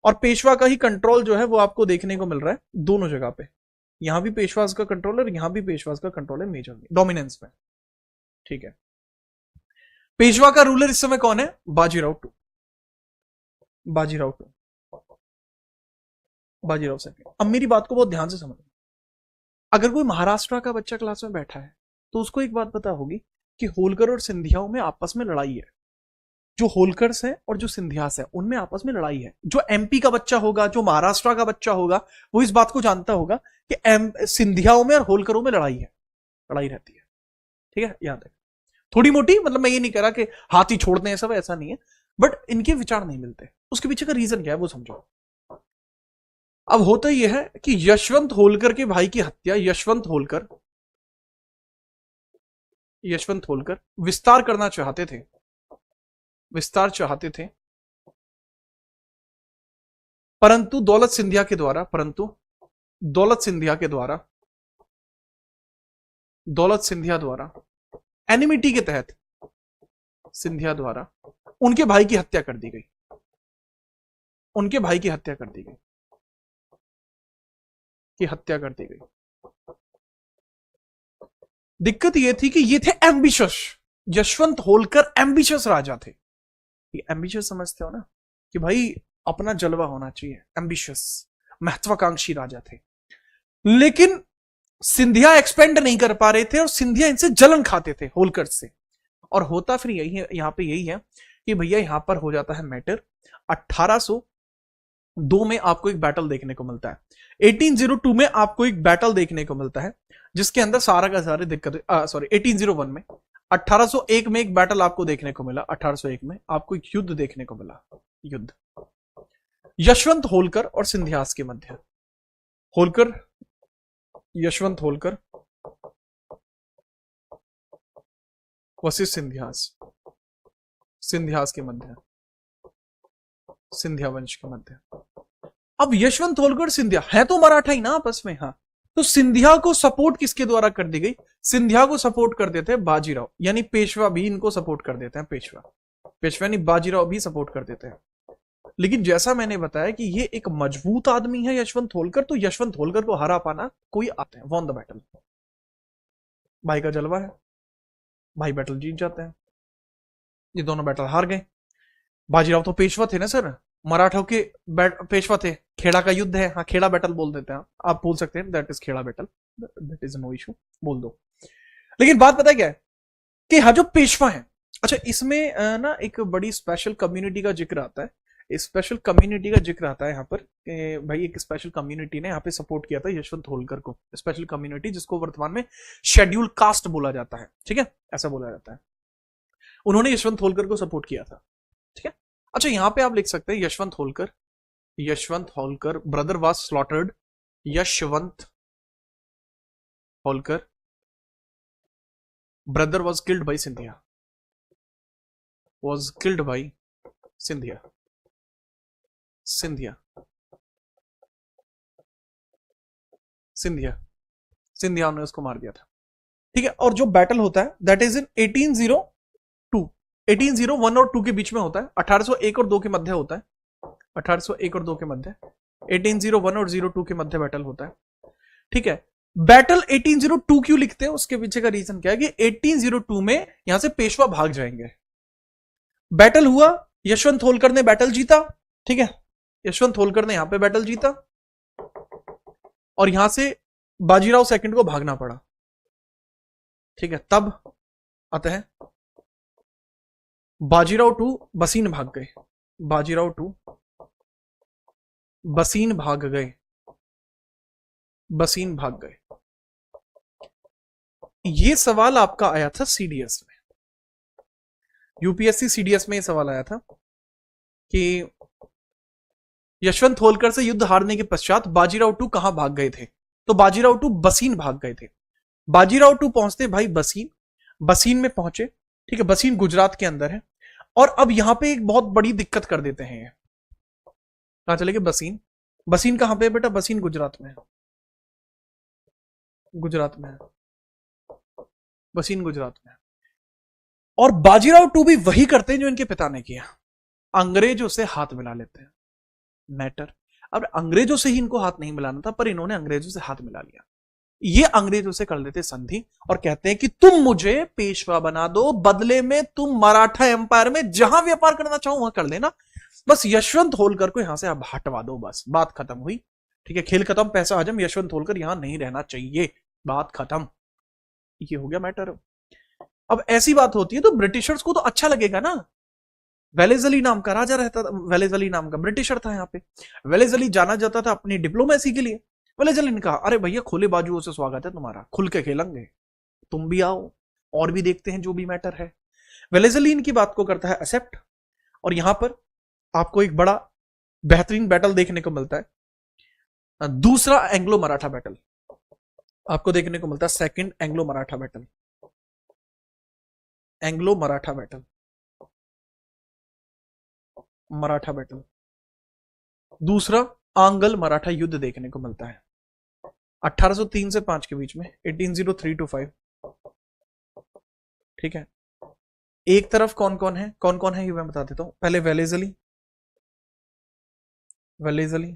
और पेशवा का ही कंट्रोल जो है वो आपको देखने को मिल रहा है दोनों जगह पे। यहां भी पेशवाज का कंट्रोल है और यहां भी पेशवाज का कंट्रोल है, मेजर डोमिनेंस में, ठीक है। पेशवा का रूलर इस समय कौन है? Bajirao two, Bajirao two, Bajirao second. अब मेरी बात को बहुत ध्यान से समझो। अगर कोई महाराष्ट्र का बच्चा क्लास में बैठा है तो उसको एक बात पता होगी कि होलकर और सिंधियाओं में आपस में लड़ाई है। जो होलकर्स है और जो सिंधियास है उनमें आपस में लड़ाई है। जो एमपी का बच्चा होगा, जो महाराष्ट्र का बच्चा होगा, वो इस बात को जानता होगा कि सिंधियाओं में और होलकरों में लड़ाई है, लड़ाई रहती है, ठीक है, याद है। थोड़ी मोटी, मतलब मैं ये नहीं कह रहा कि हाथी छोड़ते हैं सब, ऐसा नहीं है, बट इनके विचार नहीं मिलते। उसके पीछे का रीजन क्या है वो समझो। अब होता यह है कि यशवंत होलकर के भाई की हत्या, यशवंत होलकर, यशवंत होलकर विस्तार करना चाहते थे, विस्तार चाहते थे, परंतु दौलत सिंधिया के द्वारा, परंतु दौलत सिंधिया के द्वारा, दौलत सिंधिया द्वारा एनिमिटी के तहत सिंधिया द्वारा उनके भाई की हत्या कर दी गई, उनके भाई की हत्या कर दी गई, की हत्या कर दी गई। दिक्कत यह थी कि ये थे एम्बिशियस, यशवंत होलकर एम्बिशियस राजा थे। ये एम्बिशियस समझते हो ना, कि भाई अपना जलवा होना चाहिए, एम्बिशियस, महत्वाकांक्षी राजा थे। लेकिन सिंधिया एक्सपेंड नहीं कर पा रहे थे और सिंधिया इनसे जलन खाते थे, होलकर से। और होता फिर यही है, यहां पे यही है कि भैया यहां पर हो जाता है मैटर। 1802 में आपको एक बैटल देखने को मिलता है, 1802 में आपको एक बैटल देखने को मिलता है जिसके अंदर सारा का सारे दिक्कत, सॉरी 1801 में, 1801 में एक बैटल आपको देखने को मिला, 1801 में आपको एक युद्ध देखने को मिला, युद्ध यशवंत होलकर और सिंधियास के मध्य। होलकर, यशवंत होलकर वर्सेस सिंधियास, सिंधियास के मध्य, सिंधिया वंश के मध्य। अब यशवंत होलकर सिंधिया है तो मराठा ही ना आपस में, हाँ, तो सिंधिया को सपोर्ट किसके द्वारा कर दी गई? सिंधिया को सपोर्ट कर देते हैं बाजीराव, यानी पेशवा भी इनको सपोर्ट कर देते हैं, पेशवा, पेशवा यानी बाजीराव भी सपोर्ट कर देते हैं। लेकिन जैसा मैंने बताया कि ये एक मजबूत आदमी है यशवंत होलकर, तो यशवंत होलकर को हरा पाना कोई आते हैं, वॉन द बैटल, भाई का जलवा है, भाई बैटल जीत जाते हैं। ये दोनों बैटल हार गए। बाजीराव तो पेशवा थे ना सर, मराठों के पेशवा थे। खेड़ा का युद्ध है, हाँ खेड़ा बैटल बोल देते हैं, आप बोल सकते हैं that is Kheda battle, that is no issue, बोल दो। लेकिन बात पता है क्या है कि हाँ जो पेशवा है, अच्छा इसमें ना एक बड़ी स्पेशल कम्युनिटी का जिक्र आता है, स्पेशल कम्युनिटी का जिक्र आता है यहाँ पर कि भाई एक स्पेशल कम्युनिटी ने यहाँ पे सपोर्ट किया था यशवंत होलकर को, स्पेशल कम्युनिटी जिसको वर्तमान में शेड्यूल कास्ट बोला जाता है, ठीक है, ऐसा बोला जाता है। उन्होंने यशवंत होलकर को सपोर्ट किया था, ठीक है। अच्छा यहां पे आप लिख सकते हैं Yashwant Holkar, Yashwant Holkar brother was slaughtered, Yashwant Holkar brother was killed by Scindia, was killed by Scindia, Scindia, Scindia, Scindia ने उसको मार दिया था, ठीक है। और जो बैटल होता है दैट इज इन 1802, 1801 और 2 के बीच में होता है, 1801 और 2 के मध्य होता है, 1801 और 2 के मध्य, 1801 और 02 के मध्य बैटल होता है, ठीक है। बैटल 1802 क्यों लिखते हैं, उसके पीछे का रीजन क्या है कि 1802 में यहां से पेशवा भाग जाएंगे। बैटल हुआ, यशवंत होलकर ने बैटल जीता, ठीक है, यशवंत होलकर ने यहां पे बैटल जीता और यहां से बाजीराव सेकंड को भागना पड़ा, ठीक है। तब आते हैं बाजीराव टू बसीन भाग गए, बाजीराव टू बसीन भाग गए, बसीन भाग गए। ये सवाल आपका आया था सीडीएस में, यूपीएससी सीडीएस में ये सवाल आया था कि यशवंत होलकर से युद्ध हारने के पश्चात बाजीराव टू कहां भाग गए थे, तो बाजीराव टू बसीन भाग गए थे। बाजीराव टू पहुंचते भाई बसीन, बसीन में पहुंचे, ठीक है, बसीन गुजरात के अंदर है। और अब यहां पे एक बहुत बड़ी दिक्कत कर देते हैं, कहां चले गए बसीन, बसीन कहां पे है बेटा, बसीन गुजरात में है, गुजरात में है, बसीन गुजरात में है। और बाजीराव टू भी वही करते हैं जो इनके पिता ने किया, अंग्रेजों से हाथ मिला लेते हैं। मैटर, अब अंग्रेजों से ही इनको हाथ नहीं मिलाना था पर इन्होंने अंग्रेजों से हाथ मिला लिया। ये अंग्रेजों से कर लेते संधि और कहते हैं कि तुम मुझे पेशवा बना दो, बदले में तुम मराठा एम्पायर में जहां व्यापार करना चाहो वहां कर लेना, बस यशवंत होलकर को यहां से आप हटवा दो, बस बात खत्म हुई, ठीक है, खेल खत्म, पैसा हजम, यशवंत होलकर यहां नहीं रहना चाहिए, बात खत्म, ये हो गया मैटर। अब ऐसी बात होती है तो ब्रिटिशर्स को तो अच्छा लगेगा ना, वेलेजली नाम का राजा रहता था, वेलेजली नाम का ब्रिटिशर था यहाँ पे, वेलेजली जाना जाता था अपनी डिप्लोमेसी के लिए। वेलेजली ने कहा अरे भैया खुले बाजुओं से स्वागत है तुम्हारा, खुल के खेलेंगे, तुम भी आओ और भी देखते हैं जो भी मैटर है। वेलेजली इनकी बात को करता है एक्सेप्ट, और यहां पर आपको एक बड़ा बेहतरीन बैटल देखने को मिलता है, दूसरा एंग्लो मराठा बैटल आपको देखने को मिलता है, second Anglo Maratha battle, Anglo Maratha battle, Maratha battle, दूसरा आंगल मराठा युद्ध देखने को मिलता है 1803 से 5 के बीच में, 1803 to 5, ठीक है। एक तरफ कौन कौन है ये मैं बता देता हूं, पहले Wellesley, Wellesley,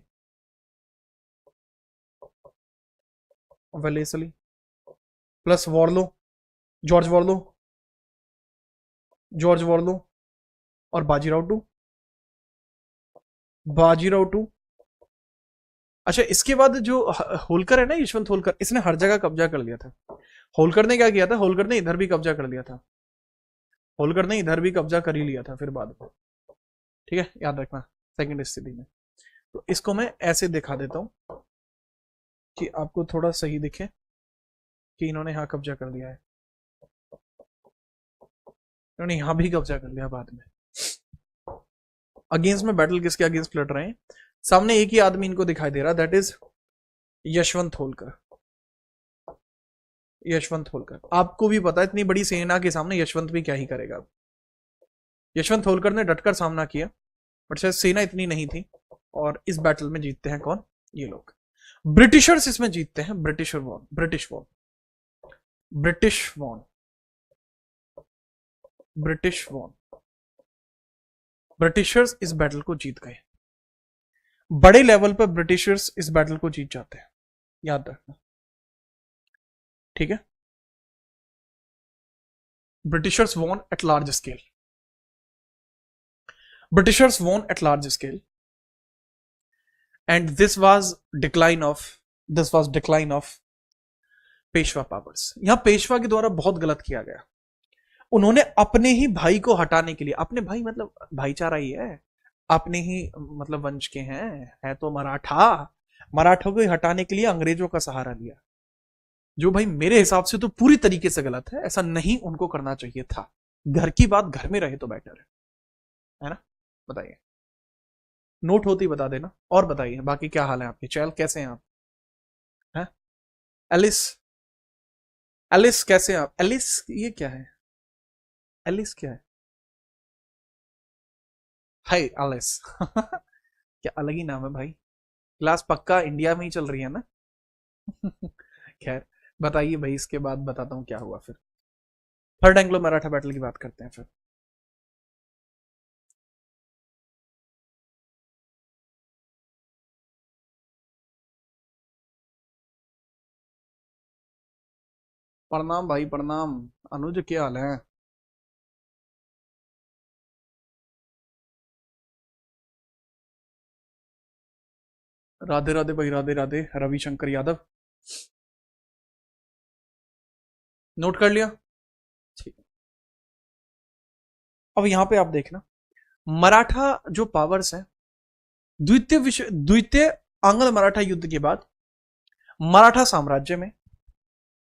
Wellesley plus Barlow, George Barlow, George Barlow और बाजीराव टू, बाजीराव टू। अच्छा इसके बाद जो होलकर है ना, यशवंत होलकर, इसने हर जगह कब्जा कर लिया था। होलकर ने क्या किया था, होलकर ने इधर भी कब्जा कर लिया था, होलकर ने इधर भी कब्जा कर ही लिया था फिर बाद में, ठीक है, याद रखना सेकंड स्थिति में। तो इसको मैं ऐसे दिखा देता हूं कि आपको थोड़ा सही दिखे कि इन्होंने यहां कब्जा कर लिया है, इन्होंने यहां भी कब्जा कर लिया बाद में। अगेंस्ट में बैटल किसके अगेंस्ट लड़ रहे हैं, सामने एक ही आदमी इनको दिखाई दे रहा, दैट इज यशवंत होलकर, यशवंत होलकर। आपको भी पता है इतनी बड़ी सेना के सामने यशवंत भी क्या ही करेगा, यशवंत होलकर ने डटकर सामना किया बट शायद सेना इतनी नहीं थी, और इस बैटल में जीतते हैं कौन, ये लोग ब्रिटिशर्स इसमें जीतते हैं, Britisher won, British won, British won, British won, Britishers इस बैटल को जीत गए, बड़े लेवल पर ब्रिटिशर्स इस बैटल को जीत जाते हैं, याद रखना, ठीक है, Britishers won at large scale. Britishers won at large scale, and this was decline of Peshwa powers. यहां पेशवा के द्वारा बहुत गलत किया गया. उन्होंने अपने ही भाई को हटाने के लिए, अपने भाई मतलब भाईचारा ही है, अपने ही मतलब वंश के हैं, है तो मराठों को हटाने के लिए अंग्रेजों का सहारा लिया, जो भाई मेरे हिसाब से तो पूरी तरीके से गलत है. ऐसा नहीं उनको करना चाहिए था. घर की बात घर में रहे तो बेटर है ना. बताइए, नोट होती बता देना. और बताइए बाकी क्या हाल है आपके. चैल कैसे हैं आप? हैं? एलिस, एलिस कैसे हैं आप? एलिस ये क्या है? एलिस क्या है? हाय एलिस. क्या अलग ही नाम है भाई. क्लास पक्का इंडिया में ही चल रही है ना. खैर बताइए भाई, इसके बाद बताता हूं क्या हुआ फिर. थर्ड एंग्लो मराठा बैटल की बात करते हैं फिर. प्रणाम भाई प्रणाम. अनुज क्या हाल है? राधे राधे भाई, राधे राधे. रविशंकर यादव, नोट कर लिया. ठीक. अब यहां पे आप देखना, मराठा जो पावर्स है, द्वितीय आंग्ल मराठा युद्ध के बाद मराठा साम्राज्य में,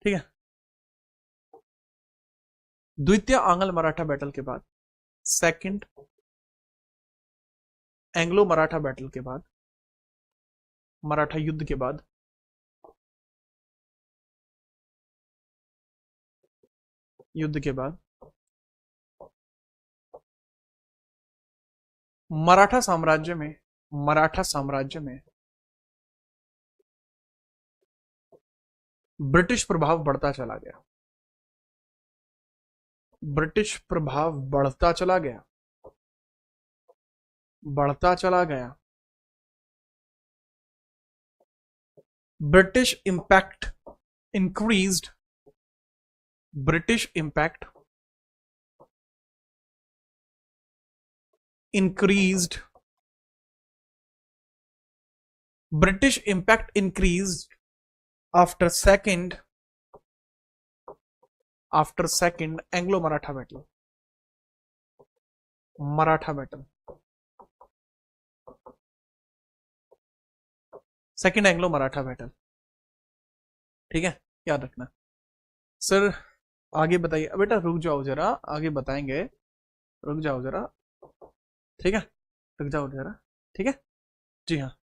ठीक है, द्वितीय आंग्ल मराठा बैटल के बाद, सेकंड एंग्लो मराठा बैटल के बाद, मराठा युद्ध के बाद, युद्ध के बाद मराठा साम्राज्य में, मराठा साम्राज्य में ब्रिटिश प्रभाव बढ़ता चला गया. ब्रिटिश प्रभाव बढ़ता चला गया, बढ़ता चला गया. British impact increased, British impact increased, British impact increased after second Anglo Maratha battle, Maratha battle, second Anglo Maratha battle. ठीक है, याद रखना. सर आगे बताइए. बेटा रुक जाओ जरा, आगे बताएंगे, रुक जाओ जरा. ठीक है, रुक जाओ जरा. ठीक है, जी हाँ.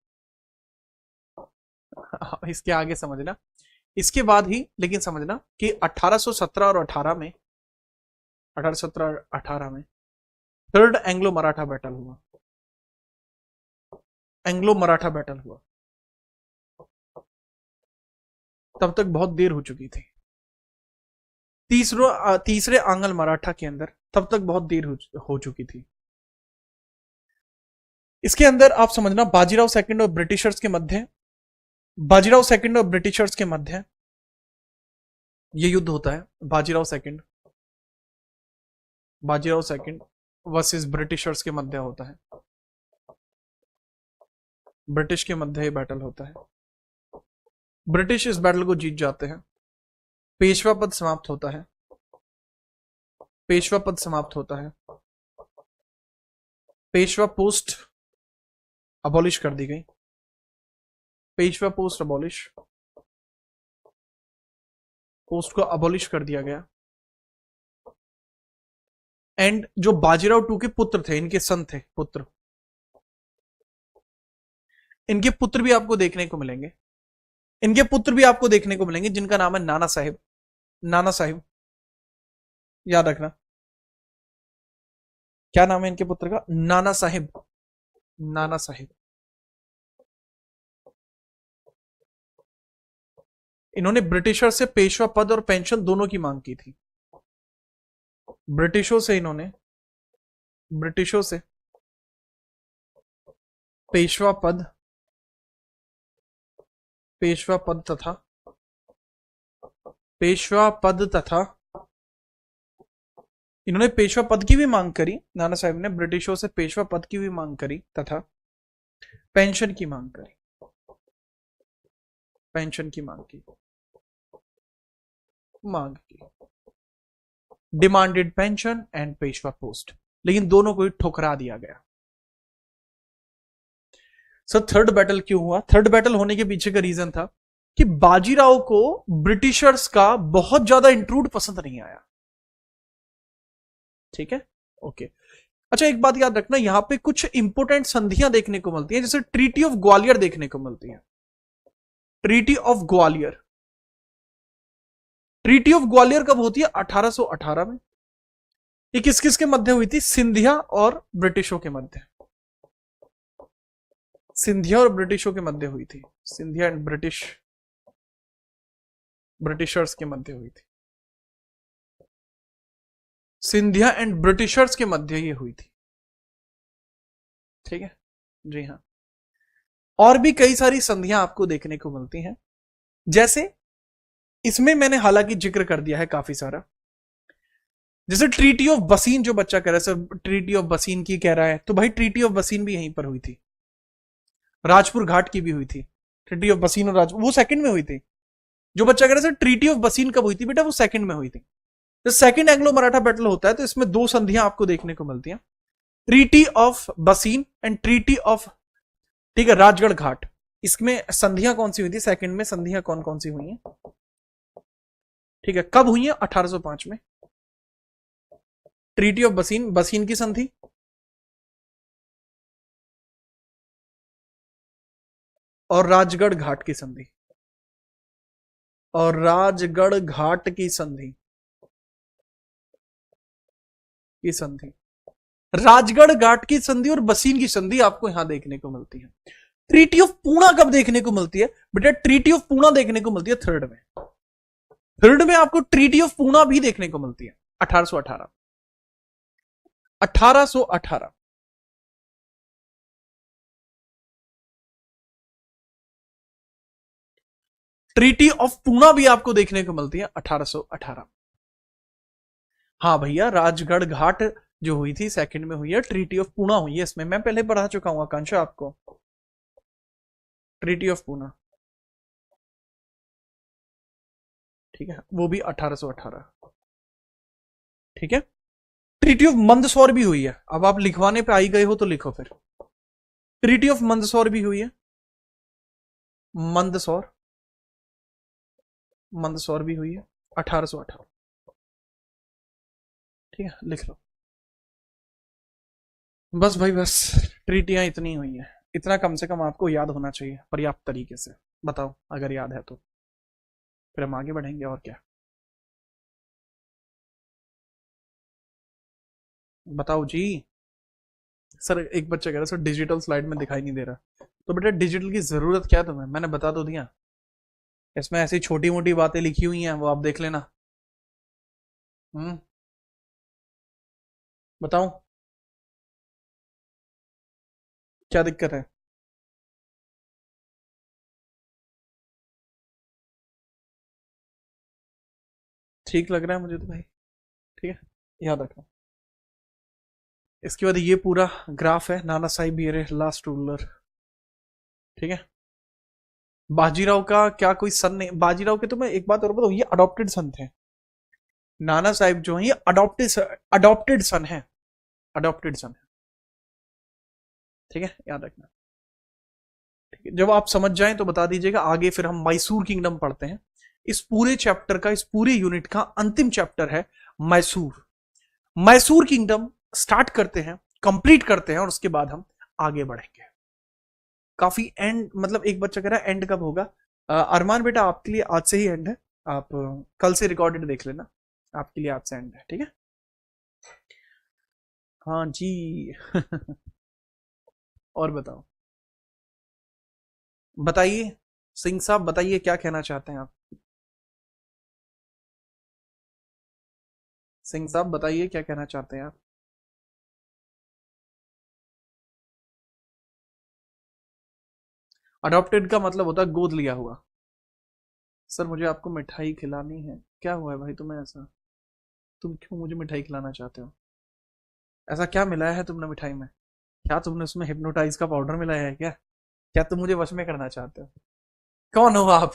इसके आगे समझना, इसके बाद ही लेकिन समझना कि 1817 और 18 में, 1817 18 में थर्ड एंग्लो मराठा बैटल हुआ. एंग्लो मराठा बैटल हुआ. तब तक बहुत देर हो चुकी थी. तीसरे आंग्ल मराठा के अंदर तब तक बहुत देर हो चुकी थी. इसके अंदर आप समझना, बाजीराव सेकंड और ब्रिटिशर्स के मध्य, बाजीराव सेकंड और ब्रिटिशर्स के मध्य ये युद्ध होता है. बाजीराव सेकंड वर्सेस ब्रिटिशर्स के मध्य होता है. ब्रिटिश के मध्य ये बैटल होता है. ब्रिटिश इस बैटल को जीत जाते हैं. पेशवा पद समाप्त होता है. पेशवा पद समाप्त होता है. पेशवा पोस्ट अबॉलिश कर दी गई. पेशवा पोस्ट अबॉलिश, पोस्ट को अबॉलिश कर दिया गया. एंड जो बाजीराव टू के पुत्र थे, इनके सन थे, पुत्र, इनके पुत्र भी आपको देखने को मिलेंगे. इनके पुत्र भी आपको देखने को मिलेंगे जिनका नाम है नाना साहिब. नाना साहिब याद रखना. क्या नाम है इनके पुत्र का? नाना साहिब. नाना साहिब. इन्होंने ब्रिटिशर से पेशवा पद और पेंशन दोनों की मांग की थी. ब्रिटिशों से पेशवा पद, पेशवा पद तथा इन्होंने पेशवा पद की भी मांग करी, नाना साहब ने ब्रिटिशों से पेशवा पद की भी मांग करी तथा पेंशन की मांग करी, पेंशन की मांग की, demanded pension and Peshwa post, लेकिन दोनों को ही ठुकरा दिया गया। सर थर्ड बैटल क्यों हुआ? थर्ड बैटल होने के पीछे का रीजन था कि बाजीराव को ब्रिटिशर्स का बहुत ज्यादा इंट्रूड पसंद नहीं आया। ठीक है, ओके। अच्छा एक बात याद रखना, यहां पे कुछ इंपोर्टेंट संधियां देखने को मिलती हैं, जैसे ट्रीटी ऑफ ग्वालियर देखने को मिलती है। Treaty of Gwalior, treaty of Gwalior कब होती है? 1818 में। ये किस किस के मध्य हुई थी? सिंधिया और ब्रिटिशों के मध्य, सिंधिया और ब्रिटिशों के मध्य हुई थी, सिंधिया एंड ब्रिटिशर्स के मध्य हुई थी, सिंधिया एंड ब्रिटिशर्स के मध्य ये हुई थी। ठीक है जी हाँ। और भी कई सारी संधियां आपको देखने को मिलती हैं, जैसे इसमें मैंने हालांकि जिक्र कर दिया है काफी सारा, जैसे ट्रीटी ऑफ बसीन, जो बच्चा कह रहा है सर ट्रीटी ऑफ बसीन की कह रहा है, तो भाई ट्रीटी ऑफ बसीन भी यहीं पर हुई थी, राजपुर घाट की भी हुई थी। ट्रीटी ऑफ बसीन और राजपुर वो सेकंड में हुई थी। जो बच्चा कह रहा है सर ट्रीटी ऑफ बसीन कब हुई थी, बेटा वो सेकंड में हुई थी। जब सेकंड एंग्लो मराठा बैटल होता है तो इसमें दो संधियां आपको देखने को मिलती हैं, ट्रीटी ऑफ बसीन एंड ट्रीटी ऑफ, ठीक है, राजगढ़ घाट। इसमें संधियां कौन सी हुई थी सेकंड में? संधियां कौन कौन सी हुई हैं? ठीक है, कब हुई है? 1805 में। ट्रीटी ऑफ बसीन, बसीन की संधि, और राजगढ़ घाट की संधि, और राजगढ़ घाट की संधि, की संधि, राजगढ़ घाट की संधि और बसीन की संधि आपको यहां देखने को मिलती है। ट्रीटी ऑफ पूना कब देखने को मिलती है? बेटा ट्रीटी ऑफ पूना देखने को मिलती है थर्ड में। थर्ड में आपको ट्रीटी ऑफ पूना भी देखने को मिलती है 1818, 1818। ट्रीटी ऑफ पूना भी आपको देखने को मिलती है 1818। हाँ भैया, राजगढ़ घाट जो हुई थी सेकंड में हुई है, ट्रीटी ऑफ पूना हुई है इसमें, मैं पहले पढ़ा चुका हूं आकांक्षा आपको, ट्रीटी ऑफ पूना, ठीक है, वो भी 1818। ठीक है, ट्रीटी ऑफ मंदसौर भी हुई है। अब आप लिखवाने पे आई गए हो तो लिखो फिर, ट्रीटी ऑफ मंदसौर भी हुई है, मंदसौर, मंदसौर भी हुई है 1818। ठीक है, लिख लो बस भाई, बस ट्रीटियां इतनी हुई है, इतना कम से कम आपको याद होना चाहिए पर्याप्त तरीके से। बताओ अगर याद है तो फिर हम आगे बढ़ेंगे, और क्या बताओ जी। सर एक बच्चा कह रहा है सर डिजिटल स्लाइड में दिखाई नहीं दे रहा, तो बेटा डिजिटल की जरूरत क्या है तुम्हें? मैंने बता तो दिया, इसमें ऐसी छोटी मोटी बातें लिखी हुई हैं, वो आप देख लेना। बताओ क्या दिक्कत है? ठीक लग रहा है मुझे तो भाई, ठीक है, याद रखना। इसके बाद ये पूरा ग्राफ है नाना साहिब बियरे लास्ट रूलर। ठीक है, बाजीराव का क्या कोई सन नहीं? बाजीराव के तो मैं एक बात और बताऊं, ये अडॉप्टेड सन थे। नाना साहिब जो है ये अडॉप्टेड सन है, अडॉप्टेड सन है। ठीक है, याद रखना। ठीक है, जब आप समझ जाएं तो बता दीजिएगा, आगे फिर हम मैसूर किंगडम पढ़ते हैं। इस पूरे चैप्टर का, इस पूरे यूनिट का अंतिम चैप्टर है मैसूर। मैसूर किंगडम स्टार्ट करते हैं, कंप्लीट करते हैं, और उसके बाद हम आगे बढ़ेंगे। काफी एंड, मतलब एक बच्चा कह रहा है एंड कब होगा? अरमान बेटा आपके लिए आज से ही एंड है, आप कल से रिकॉर्डेड देख लेना, आपके लिए आज से एंड है। ठीक है, हाँ जी। और बताओ, बताइए सिंह साहब, बताइए क्या कहना चाहते हैं आप? सिंह साहब बताइए क्या कहना चाहते हैं आप? अडॉप्टेड का मतलब होता है गोद लिया हुआ। सर मुझे आपको मिठाई खिलानी है, क्या हुआ है भाई तुम्हें ऐसा? तुम क्यों मुझे मिठाई खिलाना चाहते हो? ऐसा क्या मिलाया है तुमने मिठाई में? क्या तुमने उसमें हिप्नोटाइज का पाउडर मिलाया है क्या? क्या तुम मुझे वश में करना चाहते हो? कौन हो आप?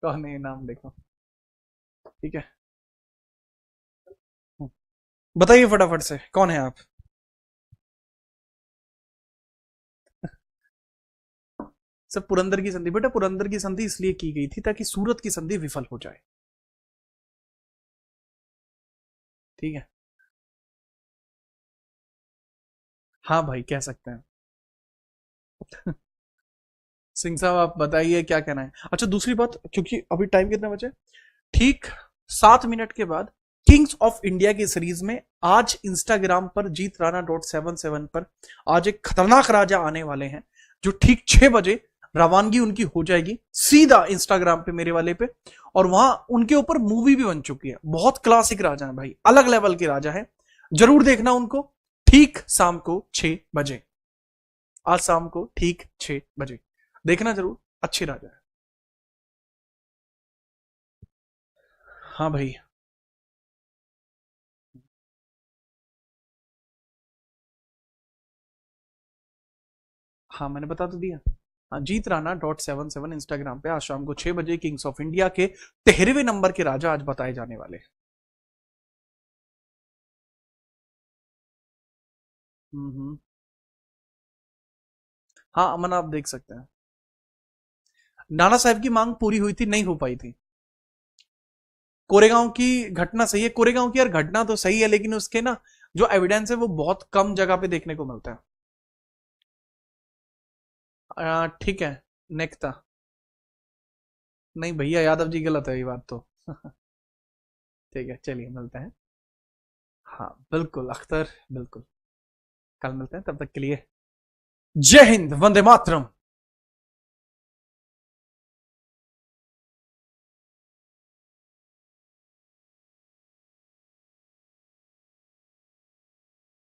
कौन है? नाम देखो। ठीक है, बताइए फटाफट से, कौन है आप? सब पुरंदर की संधि बेटा, पुरंदर की संधि इसलिए की गई थी ताकि सूरत की संधि विफल हो जाए। ठीक है। हाँ भाई, कह सकते हैं। सिंह साहब, आप बताइए क्या कहना है। अच्छा, दूसरी बात, क्योंकि अभी टाइम कितना बचे, ठीक 7 मिनट के बाद किंग्स ऑफ इंडिया की सीरीज में आज इंस्टाग्राम पर जीत राणा .77 पर आज एक खतरनाक राजा आने वाले हैं, जो ठीक 6 बजे रवानगी उनकी हो जाएगी सीधा इंस्टाग्राम पे, मेरे वाले पे। और वहां उनके ऊपर मूवी भी बन चुकी है। बहुत क्लासिक राजा है भाई, अलग लेवल के राजा है। जरूर देखना उनको, ठीक शाम को 6 बजे। आज शाम को ठीक 6 बजे देखना जरूर, अच्छे राजा है। हाँ भाई। हाँ, मैंने बता तो दिया। हाँ, जीत राणा .77 इंस्टाग्राम पे आज शाम को 6 बजे किंग्स ऑफ इंडिया के 13वें नंबर के राजा आज बताए जाने वाले हैं। हम्म। हाँ अमन, आप देख सकते हैं। नाना साहब की मांग पूरी हुई थी, नहीं हो पाई थी। कोरेगांव की घटना सही है, कोरेगांव की यार घटना तो सही है, लेकिन उसके ना जो एविडेंस है वो बहुत कम जगह पे देखने को मिलता है। ठीक है। नेक्ता। नहीं भैया, यादव जी गलत है ये बात तो। ठीक है, चलिए मिलते हैं। हाँ बिल्कुल अख्तर, बिल्कुल। कल मिलते हैं, तब तक के लिए जय हिंद, वंदे मातरम।